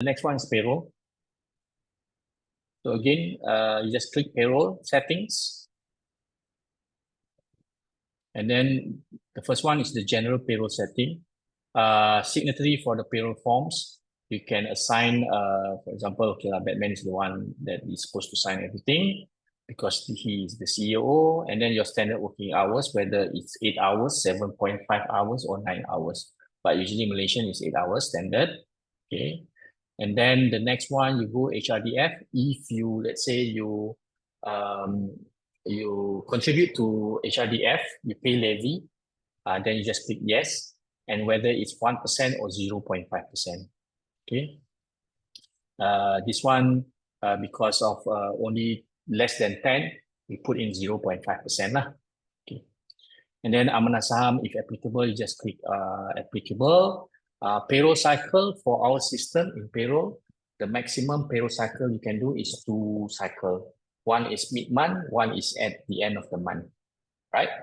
Next one is payroll. So again, you just click payroll settings. And then the first one is the general payroll setting. Signatory for the payroll forms. You can assign, for example, okay, Batman is the one that is supposed to sign everything because he is the CEO, and then your standard working hours, whether it's 8 hours, 7.5 hours, or 9 hours. But usually Malaysian is 8 hours standard. Okay. And then the next one, you go HRDF. If you, let's say you contribute to HRDF, you pay levy, then you just click yes, and whether it's 1% or 0.5%. Okay. This one, because of only less than 10, we put in 0.5% lah. Okay. And then amanah saham, if applicable, you just click applicable. Payroll cycle for our system in payroll, the maximum payroll cycle you can do is 2 cycles. One is mid-month, one is at the end of the month, right?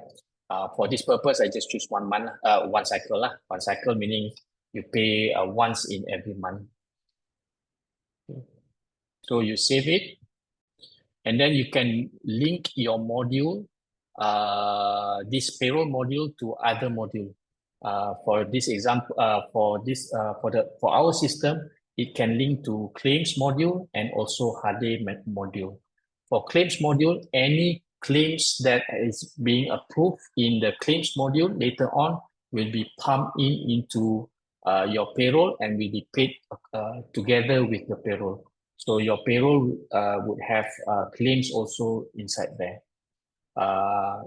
For this purpose, I just choose 1 month, 1 cycle lah. 1 cycle meaning you pay once in every month. Okay. So you save it, and then you can link your module, this payroll module, to other module. For this example, for our system, it can link to claims module and also HADE module. For claims module, any claims that is being approved in the claims module later on will be pumped into your payroll and will be paid together with the payroll. So your payroll would have claims also inside there.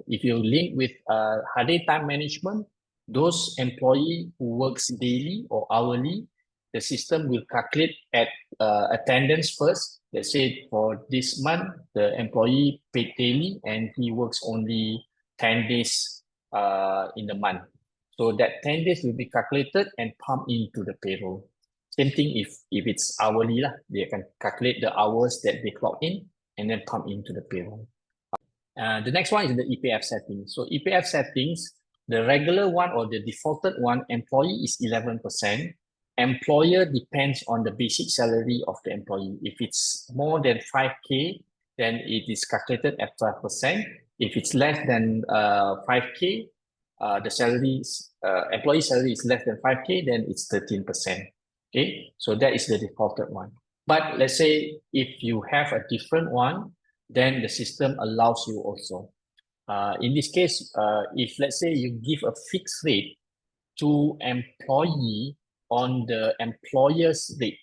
If you link with HADE time management, those employee who works daily or hourly, the system will calculate at attendance first. Let's say for this month, the employee paid daily and he works only 10 days in the month. So that 10 days will be calculated and pumped into the payroll. Same thing if it's hourly lah, they can calculate the hours that they clock in and then pump into the payroll. The next one is the EPF settings. So EPF settings, the regular one or the defaulted one, employee is 11%. Employer depends on the basic salary of the employee. If it's more than 5K, then it is calculated at 12%. If it's less than 5K, the salaries, employee salary is less than 5K, then it's 13%. Okay, so that is the defaulted one. But let's say if you have a different one, then the system allows you also. In this case, if let's say you give a fixed rate to employee on the employer's rate.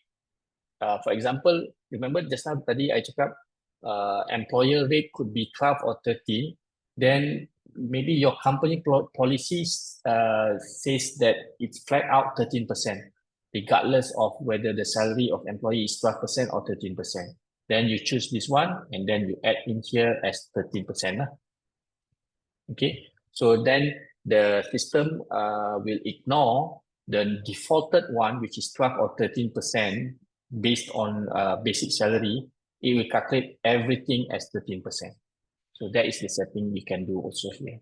For example, remember just now tadi I cakap employer rate could be 12 or 13, then maybe your company policies says that it's flat out 13%, regardless of whether the salary of employee is 12% or 13%. Then you choose this one and then you add in here as 13%. Okay, so then the system will ignore the defaulted one, which is 12 or 13% based on basic salary. It will calculate everything as 13%. So that is the setting we can do also here.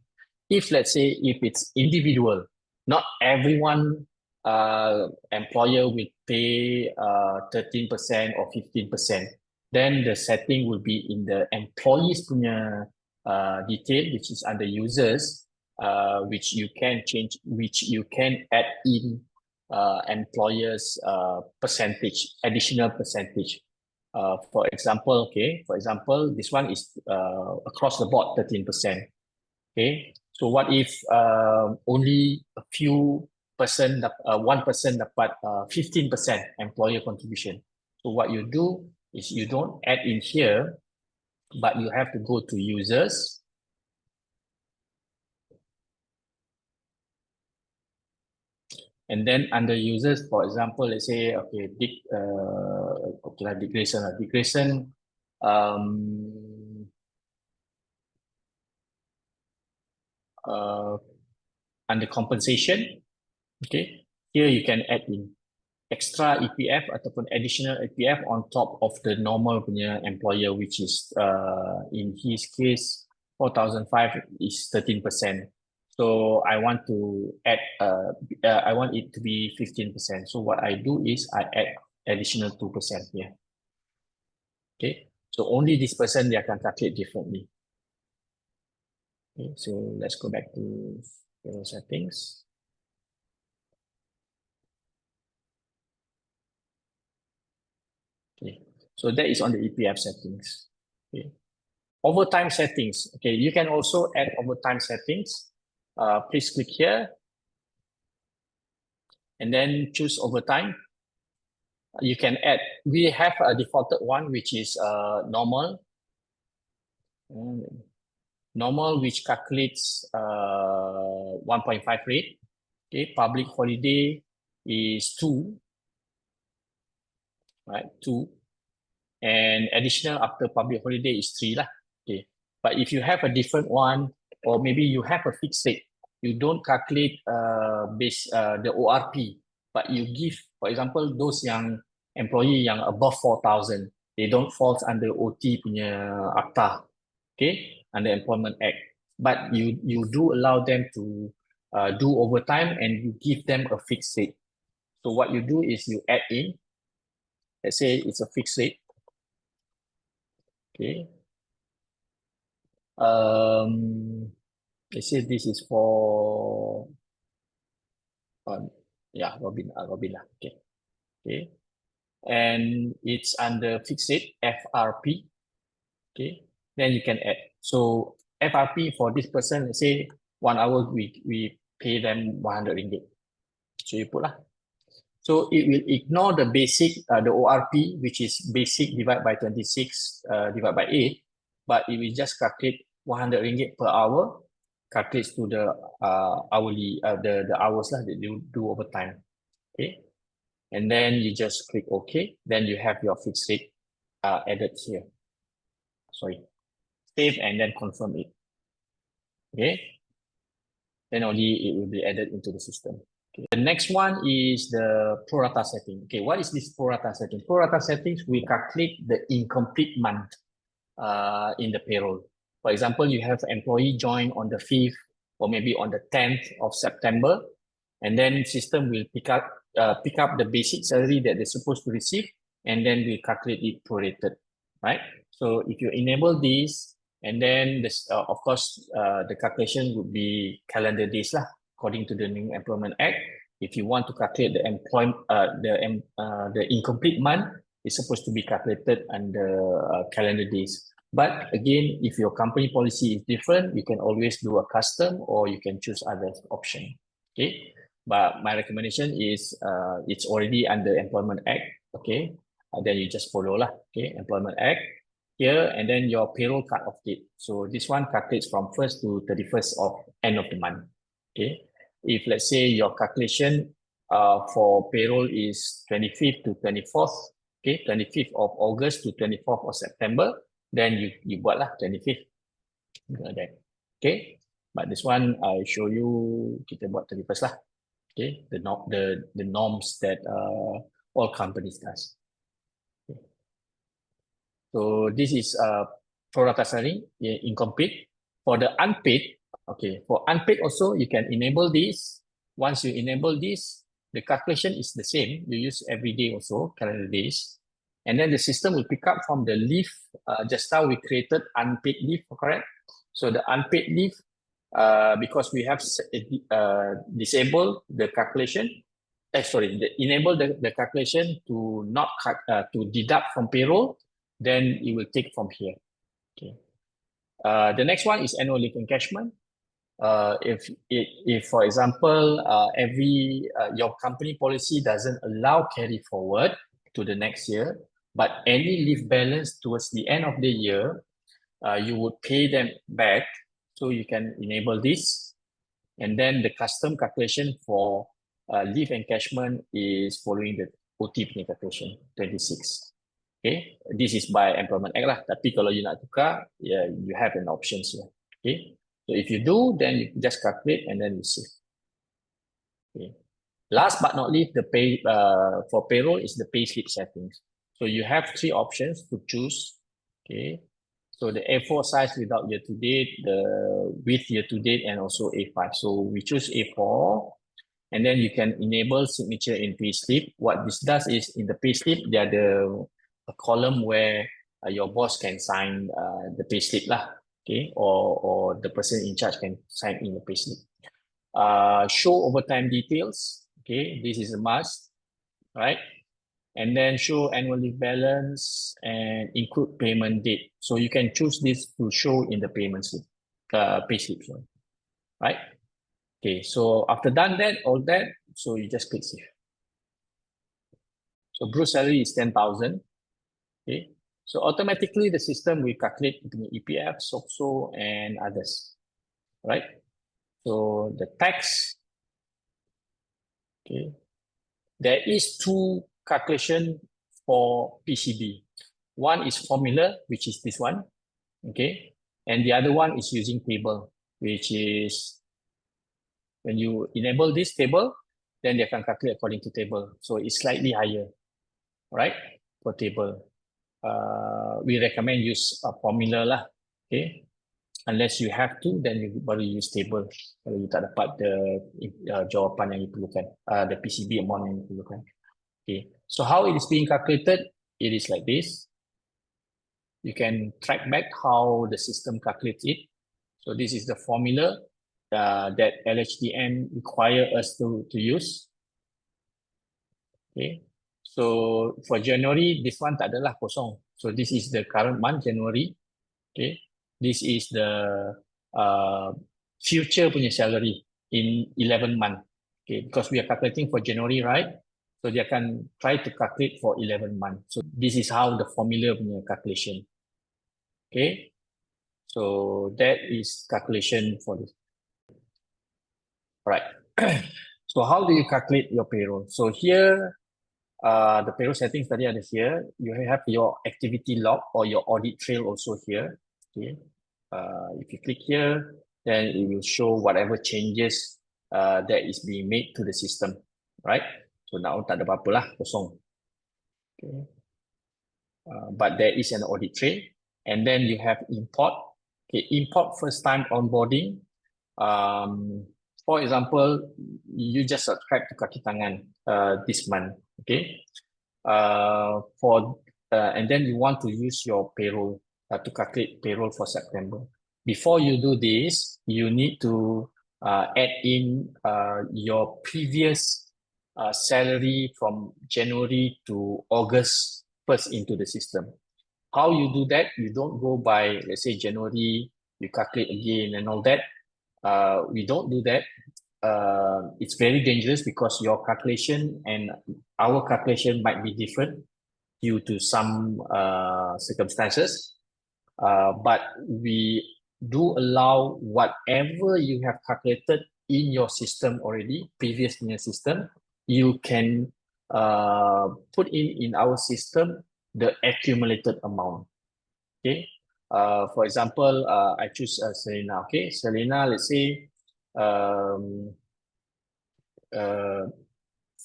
If let's say if it's individual, not everyone employer will pay 13% or 15%, then the setting will be in the employees punya detail, which is under users, which you can change, which you can add in employers percentage, additional percentage. For example, this one is across the board 13%. Okay, so what if only a few person, 1% dapat 15% employer contribution? So what you do is you don't add in here, but you have to go to users. And then under users, for example, let's say, okay, declaration, under compensation, okay, here you can add in extra EPF ataupun additional EPF on top of the normal punya employer, which is in his case 4,500 is 13%. So I want to add I want it to be 15%. So what I do is I add additional 2% here. Okay, so only this person they can calculate differently. Okay, so let's go back to payroll settings. Okay, so that is on the EPF settings. Okay, overtime settings. Okay, you can also add overtime settings. Please click here and then choose overtime. You can add. We have a defaulted one which is normal. Normal, which calculates 1.5 rate. Okay, public holiday is 2, right? 2, and additional after public holiday is 3 lah. Okay, but if you have a different one, or maybe you have a fixed rate, you don't calculate the ORP, but you give, for example, those yang employee yang above 4,000, they don't fall under OT punya akta, okay, under Employment Act. But you do allow them to do overtime and you give them a fixed rate. So what you do is you add in, let's say it's a fixed rate. Okay. Let's say this is for Robin lah. Okay. Okay. And it's under fixed rate FRP. Okay. Then you can add. So FRP for this person, let's say 1 hour we pay them 100 ringgit. So you put lah. So it will ignore the basic, the ORP, which is basic divided by 26 divided by 8, but it will just calculate 100 ringgit per hour, calculates to the hourly, the hours lah that you do overtime. Okay. And then you just click OK. Then you have your fixed rate added here. Sorry. Save and then confirm it. Okay. Then only it will be added into the system. Okay. The next one is the pro rata setting. Okay, what is this pro rata setting? Pro rata settings, we calculate the incomplete month in the payroll. For example, you have employee join on the 5th or maybe on the 10th of September, and then system will pick up the basic salary that they're supposed to receive, and then we calculate it prorated, right? So if you enable this, and then this, of course, the calculation would be calendar days lah, according to the new Employment Act. If you want to calculate the the incomplete month, it's supposed to be calculated under calendar days. But again, if your company policy is different, you can always do a custom or you can choose other option. Okay, but my recommendation is it's already under Employment Act. Okay, then you just follow lah. Okay, Employment Act here, and then your payroll cut-off date. So this one calculates from 1st to 31st of end of the month. Okay, if let's say your calculation for payroll is 25th to 24th, okay, 25th of August to 24th of September, then you buat lah 25th. Okay, but this one I show you, kita buat 31st lah. Okay, the norms that all companies does. Okay. So this is pro rata salary incomplete. For the unpaid, okay, for unpaid also you can enable this. Once you enable this, the calculation is the same. You use every day also, calendar days. And then the system will pick up from the leave. Just now we created unpaid leave, correct? So the unpaid leave, because we have disabled the calculation, enable the calculation to not to deduct from payroll, then it will take from here. Okay. The next one is annual leave encashment. If for example, your company policy doesn't allow carry forward to the next year, but any leave balance towards the end of the year, you would pay them back. So you can enable this. And then the custom calculation for leave encashment is following the OT calculation, 26. Okay, this is by Employment Act lah. Tapi kalau you nak tukar, yeah, you have an option here. Okay, so if you do, then you just calculate and then you save. Okay. Last but not least, the pay for payroll is the pay slip settings. So you have 3 options to choose. Okay, so the A4 size without year to date, the with year to date, and also A5. So we choose A4. And then you can enable signature in payslip. What this does is in the payslip, there are a column where your boss can sign the payslip lah, okay, or the person in charge can sign in the payslip. Show overtime details, okay, this is a must, right? And then show annual leave balance and include payment date. So you can choose this to show in the payment slip, payslip, sorry, right? Okay, so after done that, all that, so you just click save. So gross salary is 10,000. Okay, so automatically the system will calculate the EPF, SOCSO, and others, right? So the tax, okay, there is two calculation for PCB. One is formula, which is this one, okay, and the other one is using table, which is when you enable this table, then they can calculate according to table. So it's slightly higher, right, for table. We recommend use a formula lah, okay. Unless you have to, then you baru use table. Kalau you tak dapat the jawapan yang you perlukan, the PCB amount yang you perlukan. Okay, so how it is being calculated, it is like this. You can track back how the system calculates it. So this is the formula that LHDN require us to use. Okay, so for January, this one tak adalah kosong. So this is the current month, January. Okay, this is the future punya salary in 11 month. Okay, because we are calculating for January, right? So they can try to calculate for 11 months. So this is how the formula punya calculation. Okay, so that is calculation for this. All right. So how do you calculate your payroll? So here, the payroll settings tadi ada here. You have your activity log or your audit trail also here. Okay. If you click here, then it will show whatever changes that is being made to the system, right? So now tak ada apa-apa lah, kosong. Okay. But there is an audit trail, and then you have import. Okay, import first time onboarding. For example, you just subscribe to Kakitangan this month. Okay. And then you want to use your payroll to calculate payroll for September. Before you do this, you need to add in your previous salary from January to August first into the system. How you do that? You don't go by, let's say, January, you calculate again and all that. We don't do that. It's very dangerous because your calculation and our calculation might be different due to some circumstances. But we do allow whatever you have calculated in your system already, previous in your system, you can put in our system the accumulated amount. Okay. For example, I choose Selena. Okay, Selena. Let's say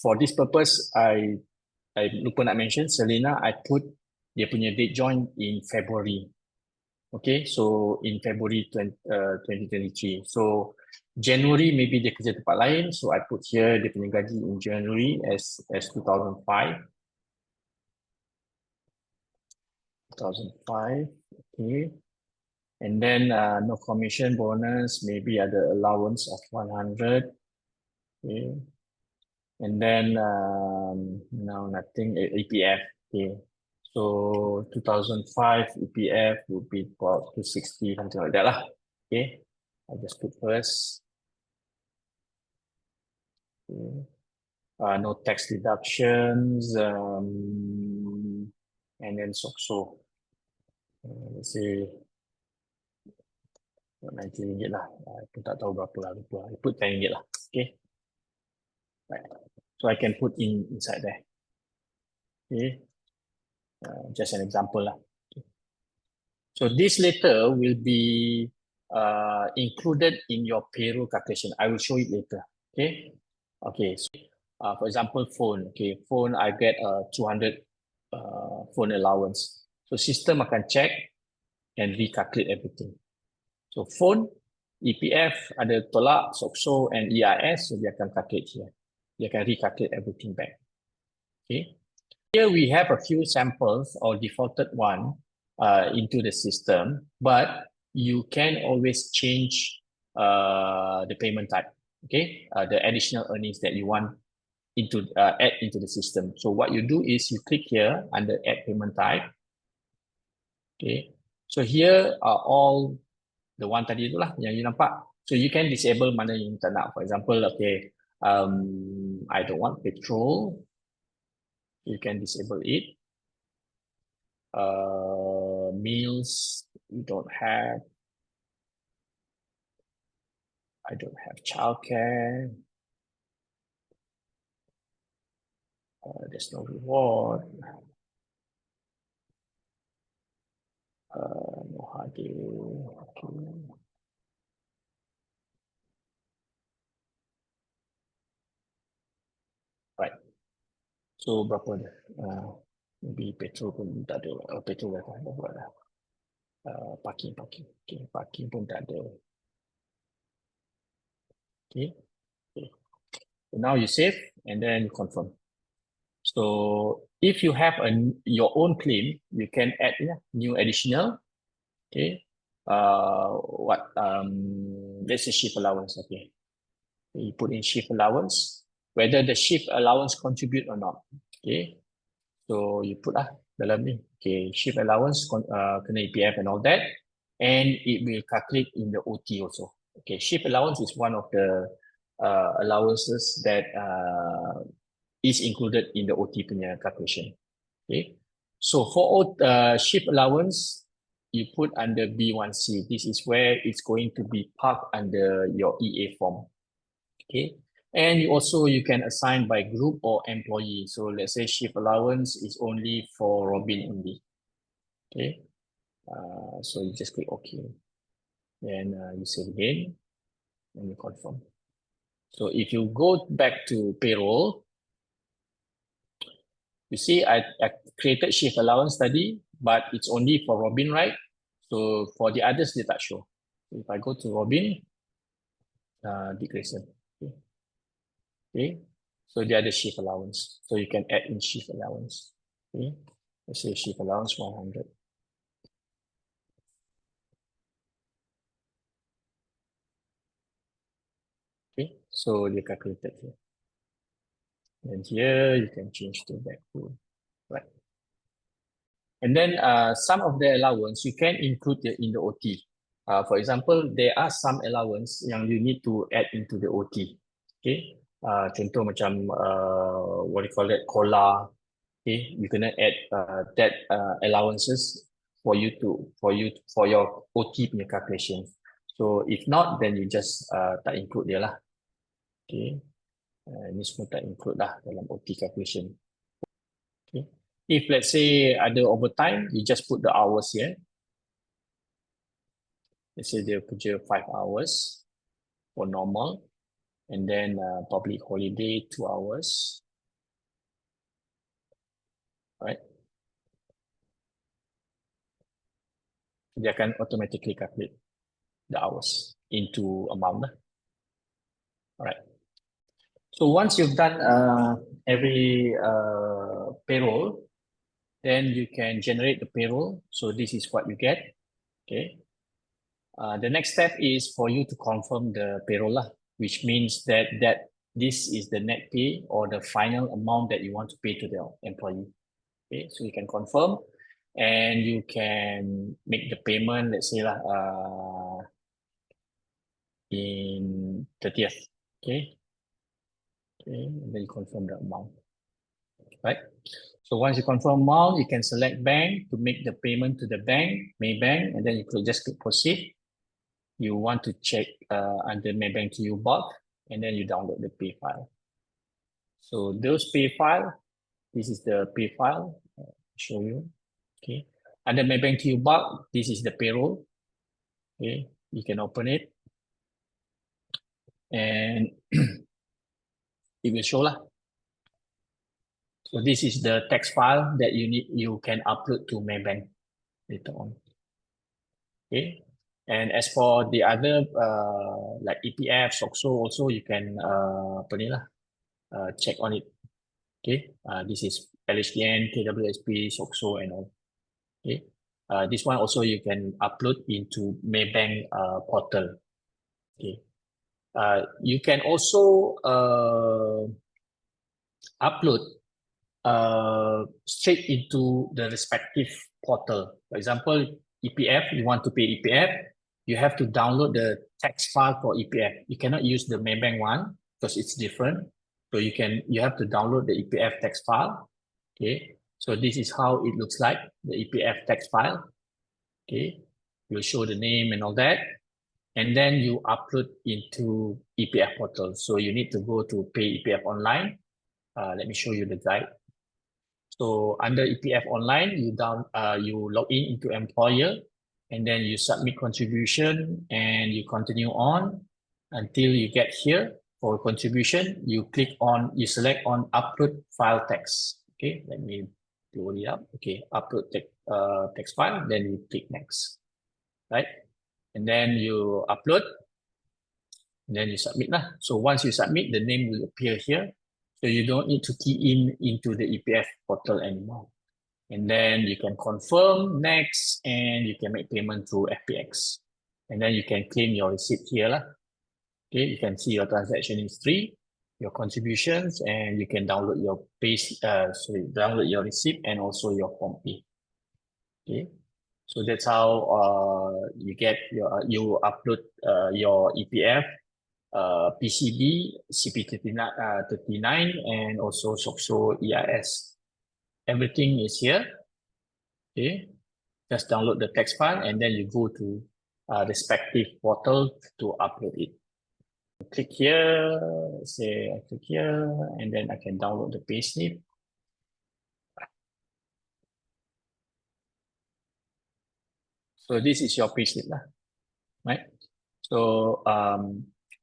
for this purpose, I lupa nak mention Selena. I put dia punya date join in February. Okay, so in February 2023. So January maybe dia kerja tempat lain, so I put here dia punya gaji in January as 2005. 2005, okay. And then no commission bonus, maybe ada allowance of 100, okay. And then now nothing, EPF, okay. So 2005 EPF would be about 260, something like that lah. Okay, I'll just put first. Okay. No tax deductions, and then SOCSO. Let's say RM90 lah. I pun tak tahu berapa lah, lupa. I put RM10 lah. Okay. Right. So I can put inside there. Okay. Just an example lah. Okay. So this later will be included in your payroll calculation. I will show it later. Okay. Okay. So, for example, phone. Okay, phone I get 200 phone allowance. So system akan check and recalculate everything. So phone, EPF ada tolak, SOCSO and EIS, so dia akan calculate here. dia akan recalculate everything back. Okay. Here we have a few samples or defaulted one into the system, but you can always change the payment type. Okay, the additional earnings that you want into add into the system. So what you do is you click here under add payment type. Okay, so here are all the one tadi itulah yang you nampak. So you can disable mana yang tak nak. For example, okay, I don't want petrol. You can disable it. Meals, you don't have. I don't have childcare. There's no reward. No hardware. Okay. Right. So berapa dah? Maybe petrol pun tak ada. Petrol dah tak ada. Parking. Okay, parking pun tak ada. Okay. So now you save and then you confirm. So if you have your own claim, you can add new additional. Okay. Let's say shift allowance. Okay. You put in shift allowance, whether the shift allowance contribute or not. Okay. So you put dalam ni. Okay. Shift allowance kena EPF and all that. And it will calculate in the OT also. Okay. Shift allowance is one of the allowances that is included in the OT punya calculation. Okay. So for shift allowance, you put under B1C. This is where it's going to be parked under your EA form. Okay. And you can assign by group or employee. So let's say shift allowance is only for Robin only. Okay. So you just click OK. Then you save again and you confirm. So if you go back to payroll, you see I created shift allowance study, but it's only for Robin, right? So for the others, they tak show. So if I go to Robin, decrease. Okay. So the other shift allowance. So you can add in shift allowance. Okay. Let's say shift allowance 100. Okay. So they calculated here. And here you can change to back to right. And then some of the allowance you can include in the OT. For example, there are some allowance yang you need to add into the OT. Okay. Contoh macam what do you call it, cola. Okay, you can add that allowances for your OT punya calculation. So if not, then you just tak include dia lah. Okay, ini semua tak include lah dalam OT calculation. Okay, if let's say ada overtime, you just put the hours here. Let's say dia kerja 5 hours for normal, and then public holiday 2 hours. Right. Dia akan automatically calculate the hours into amount lah. Alright. So once you've done every payroll, then you can generate the payroll. So this is what you get. Okay. The next step is for you to confirm the payroll lah, which means that this is the net pay or the final amount that you want to pay to the employee. Okay. So you can confirm and you can make the payment, let's say lah, in 30th. Okay. Okay, and then you confirm the amount, right? So once you confirm amount, you can select bank to make the payment to the bank, Maybank, and then you could just click proceed. You want to check under Maybank to you bulk, and then you download the pay file. So those pay file, this is the pay file. I'll show you. Okay, under Maybank to you bulk, this is the payroll. Okay, you can open it, and it will show lah. So this is the text file that you can upload to Maybank later on. Okay. And as for the other like EPF, SOCSO also you can check on it. Okay, this is LHDN, KWSP, SOCSO, and all. Okay, this one also you can upload into Maybank portal. Okay, you can also upload straight into the respective portal. For example, EPF, you want to pay EPF, you have to download the text file for EPF. You cannot use the Maybank one because it's different. So you have to download the EPF text file. Okay, so this is how it looks like, the EPF text file. Okay, you'll show the name and all that. And then you upload into EPF portal. So you need to go to Pay EPF Online. Let me show you the guide. So under EPF Online, you log in into employer, and then you submit contribution, and you continue on until you get here for contribution. You select on upload file text. Okay, let me blow it up. Okay, upload text file, then you click next, right? And then you upload, and then you submit lah. So once you submit, the name will appear here. So you don't need to key in into the EPF portal anymore. And then you can confirm next, and you can make payment through FPX. And then you can claim your receipt here lah. Okay, you can see your transaction history, your contributions, and you can download your download your receipt and also your Form A. Okay, so that's how you upload your EPF, PCB, CP39, and also SOCSO EIS. Everything is here. Okay, just download the text file, and then you go to respective portal to upload it. Click here, say I click here, and then I can download the payslip. So this is your payslip lah, right? So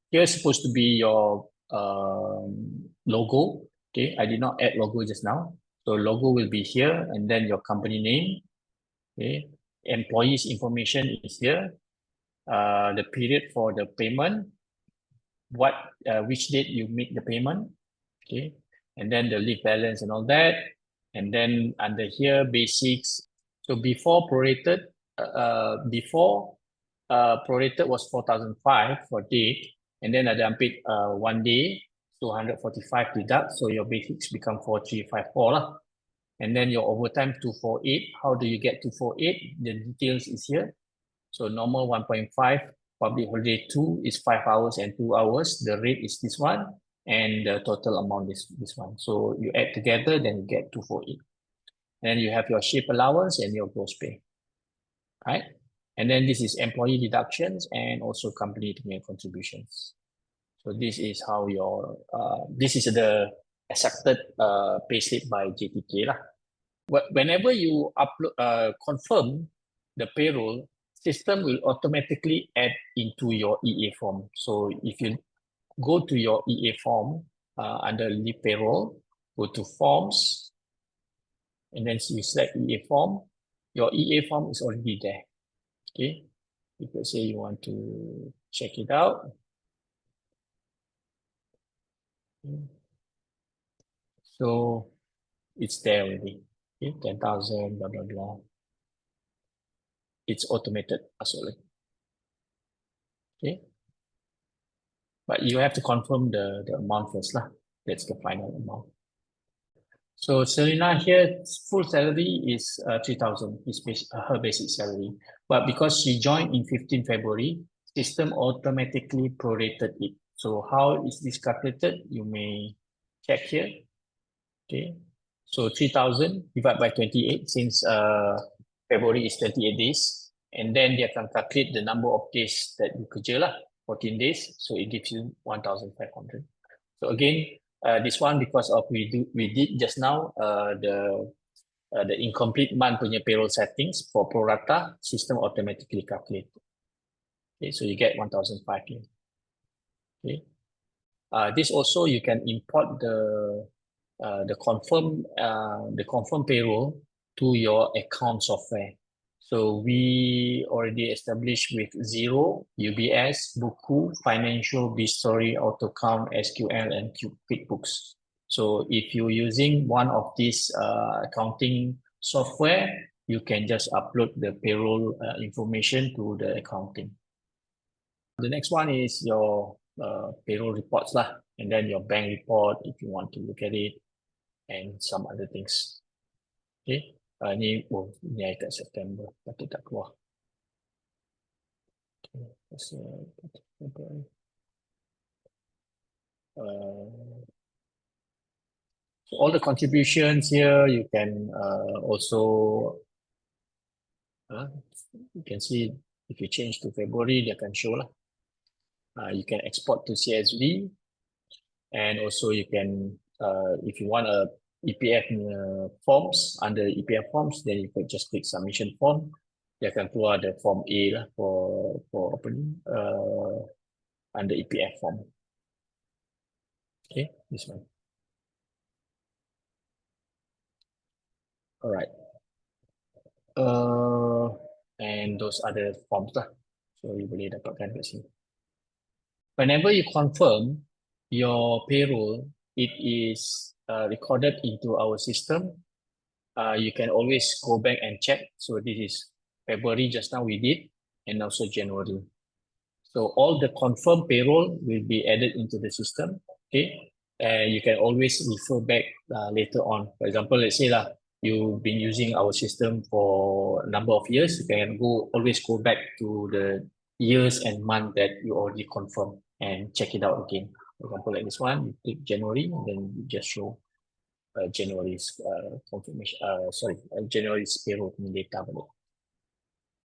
here's supposed to be your logo. Okay, I did not add logo just now. So logo will be here, and then your company name. Okay, employees information is here. The period for the payment, which date you make the payment. Okay, and then the leave balance and all that. And then under here, basics. So before prorated, prorated was 4,005 for date, and then ada ambil 1 day, so 145 deduct, so your basics become 4,354 lah. And then your overtime 248. How do you get 248? The details is here. So normal 1.5, public holiday 2 is 5 hours and 2 hours. The rate is this one, and the total amount is this one. So you add together, then you get 248. Then you have your shift allowance and your gross pay, right? And then this is employee deductions and also company contributions. So this is how this is the accepted payslip by JTK lah. Whenever you confirm the payroll, system will automatically add into your EA form. So if you go to your EA form under leave payroll, go to forms, and then you select EA form. Your EA form is already there. Okay, if let's say you want to check it out. So it's there already. Okay, 10,000, blah, blah, blah. It's automated as well. Okay. But you have to confirm the amount first lah. That's the final amount. So Selena here, full salary is 3,000, her basic salary. But because she joined in 15 February, system automatically prorated it. So how is this calculated? You may check here. Okay. So 3,000 divided by 28, since February is 28 days. And then they can calculate the number of days that you kerja lah, 14 days. So it gives you 1,500. So again, this one, because of we did just now the incomplete month punya payroll settings for pro rata, system automatically calculate. Okay, so you get 1,500 here. Okay. This also you can import the confirm payroll to your account software. So we already established with Zero, UBS, Buku, Financial, BStory, AutoCount, SQL, and QuickBooks. So if you're using one of these accounting software, you can just upload the payroll information to the accounting. The next one is your payroll reports lah, and then your bank report if you want to look at it, and some other things. Okay. Ni kat September, patut tak keluar. Okay. So all the contributions here, you can also, you can see if you change to February, they can show lah. You can export to CSV, and also you can, if you want a EPF forms, under EPF forms, then you can just click submission form. Dia akan keluar the form A lah for apa ni, under EPF form. Okay, this one. Alright. And those other forms lah. So you boleh dapatkan kat sini. Whenever you confirm your payroll, it is recorded into our system. You can always go back and check. So this is February, just now we did, and also January. So all the confirmed payroll will be added into the system. Okay, and you can always refer back later on. For example, let's say you've been using our system for a number of years. You can always go back to the years and month that you already confirmed and check it out again. For example, like this one, you click January, and then you just show January's confirmation. January's payroll data.